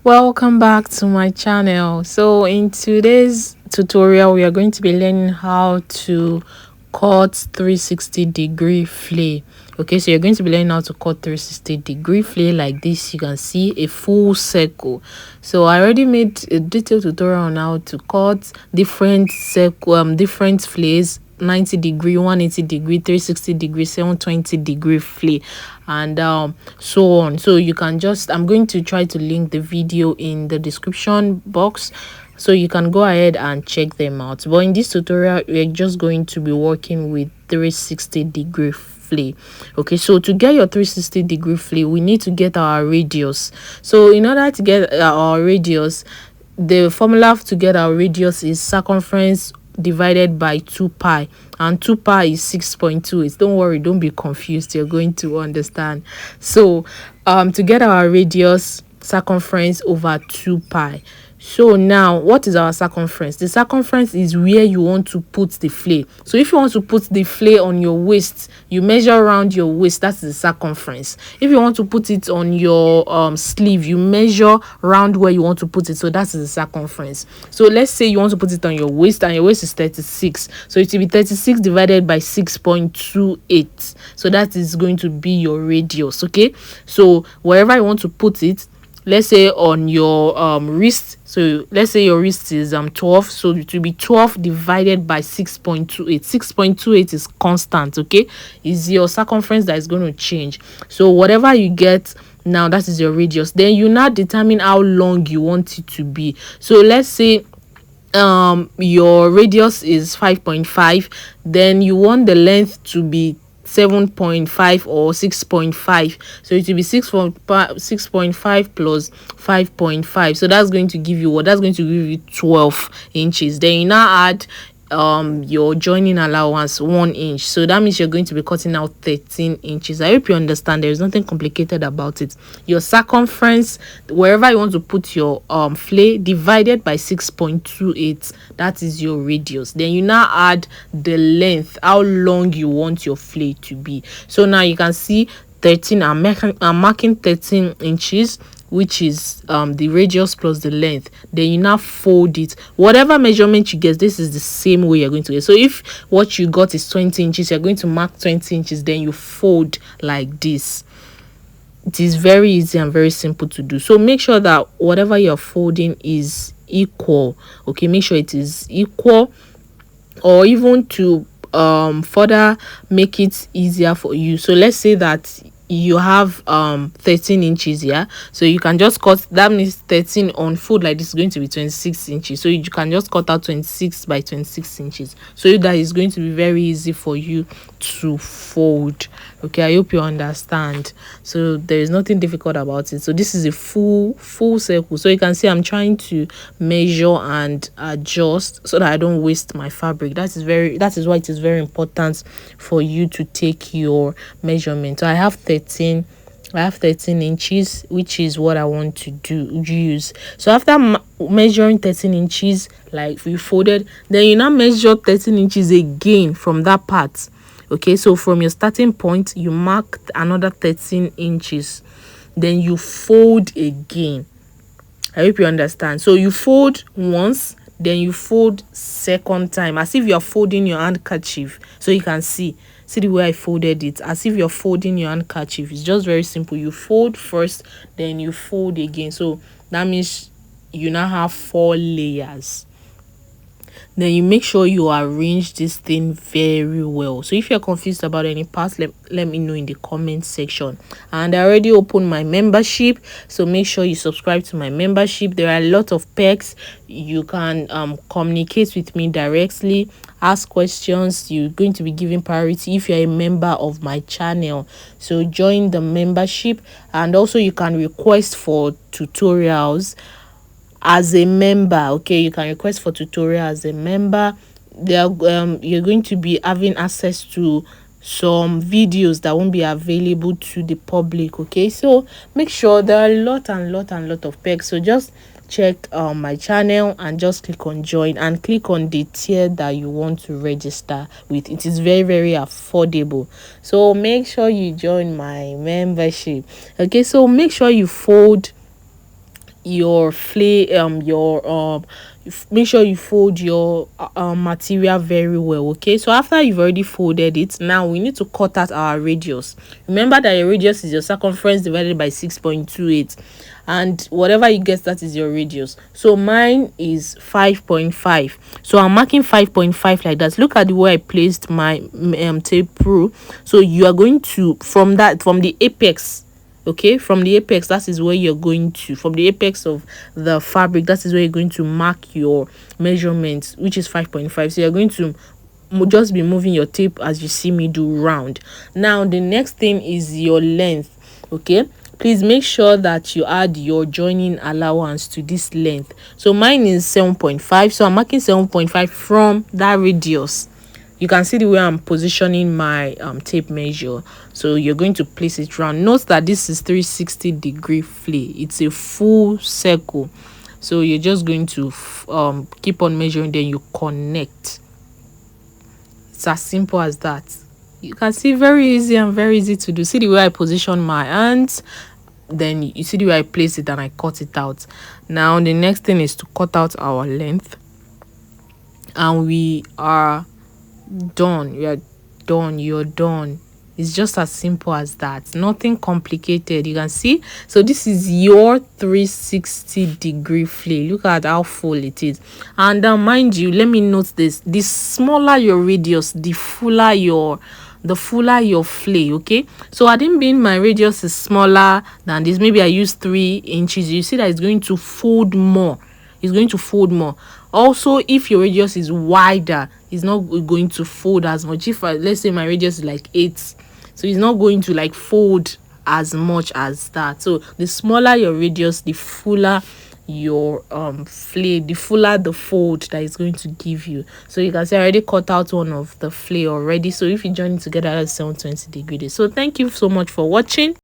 Welcome back to my channel. So in today's tutorial we are going to be learning how to cut 360-degree flay. Okay, so you're going to be learning how to cut 360-degree flay like this. You can see a full circle. So I already made a detailed tutorial on how to cut different different flays: 90-degree, 180-degree, 360-degree, 720-degree flay, and so on. So you can just, I'm going to try to link the video in the description box so you can go ahead and check them out. But in this tutorial we're just going to be working with 360-degree flay. Okay, so to get your 360-degree flay, we need to get our radius. So in order to get our radius, the formula to get our radius is circumference divided by 2 pi, and 2 pi is 6.28. Don't worry, don't be confused, you're going to understand. So to get our radius, circumference over 2 pi. So now, what is our circumference? The circumference is where you want to put the flay. So if you want to put the flay on your waist, you measure around your waist, that's the circumference. If you want to put it on your sleeve, you measure around where you want to put it, so that's the circumference. So let's say you want to put it on your waist and your waist is 36, so it will be 36 divided by 6.28. so that is going to be your radius. Okay, so wherever you want to put it, let's say on your wrist, so let's say your wrist is 12, so it will be 12 divided by 6.28. 6.28 is constant. Okay, is your circumference that is going to change. So whatever you get now, that is your radius. Then you now determine how long you want it to be. So let's say your radius is 5.5, then you want the length to be 7.5 or 6.5, so it will be 6.5 plus 5.5, so that's going to give you what? That's going to give you 12 inches. Then you now add your joining allowance 1 inch, so that means you're going to be cutting out 13 inches. I hope you understand. There is nothing complicated about it. Your circumference, wherever you want to put your flay, divided by 6.28, that is your radius. Then you now add the length, how long you want your flay to be. So now you can see 13, I'm marking 13 inches, which is the radius plus the length. Then you now fold it. Whatever measurement you get, this is the same way you're going to get. So if what you got is 20 inches, you're going to mark 20 inches, then you fold like this. It is very easy and very simple to do. So make sure that whatever you're folding is equal. Okay, make sure it is equal, or even to further make it easier for you, so let's say that you have 13 inches here, so you can just cut, that means 13 on fold like this is going to be 26 inches, so you can just cut out 26 by 26 inches, so that is going to be very easy for you to fold. Okay, I hope you understand. So there is nothing difficult about it. So this is a full circle, so you can see I'm trying to measure and adjust so that I don't waste my fabric. That is why it is very important for you to take your measurement. So I have 13 inches, which is what I want to use. So after measuring 13 inches, like we folded, then you now measure 13 inches again from that part. Okay, so from your starting point you mark another 13 inches, then you fold again. I hope you understand. So you fold once, then you fold second time, as if you're folding your handkerchief. So you can see the way I folded it, as if you're folding your handkerchief. It's just very simple. You fold first, then you fold again. So that means you now have 4 layers. Then you make sure you arrange this thing very well. So if you're confused about any parts, let me know in the comment section. And I already opened my membership, so make sure you subscribe to my membership. There are a lot of perks. You can communicate with me directly, ask questions. You're going to be given priority if you're a member of my channel. So join the membership, and also you can request for tutorials as a member. Okay, you can request for tutorial as a member. There you're going to be having access to some videos that won't be available to the public. Okay, so make sure there are a lot of perks. So just check my channel and just click on join, and click on the tier that you want to register with. It is very affordable, so make sure you join my membership. Okay, so make sure you fold your flay your make sure you fold your material very well. Okay, so after you've already folded it, now we need to cut out our radius. Remember that your radius is your circumference divided by 6.28, and whatever you get, that is your radius. So mine is 5.5, so I'm marking 5.5 like that. Look at the way I placed my tape rule. So you are going to, from the apex, okay, from the apex, that is where you're going to, from the apex of the fabric, that is where you're going to mark your measurements, which is 5.5. So you're going to just be moving your tape as you see me do round. Now the next thing is your length. Okay, please make sure that you add your joining allowance to this length. So mine is 7.5, so I'm marking 7.5 from that radius. You can see the way I'm positioning my tape measure. So you're going to place it round. Note that this is 360-degree flay. It's a full circle. So you're just going to keep on measuring, then you connect. It's as simple as that. You can see, very easy and very easy to do. See the way I position my hands, then you see the way I place it and I cut it out. Now the next thing is to cut out our length, and we are done. You are done. You're done. It's just as simple as that. Nothing complicated. You can see. So this is your 360-degree flay. Look at how full it is. And mind you, let me note this: the smaller your radius, the fuller your flay. Okay, so I didn't mean my radius is smaller than this. Maybe I use 3 inches. You see that it's going to fold more. It's going to fold more. Also, if your radius is wider, it's not going to fold as much. If let's say my radius is like 8, so it's not going to like fold as much as that. So the smaller your radius, the fuller your flay, the fuller the fold that is going to give you. So you can see I already cut out one of the flay already. So if you join it together, that's 720 degrees. So thank you so much for watching.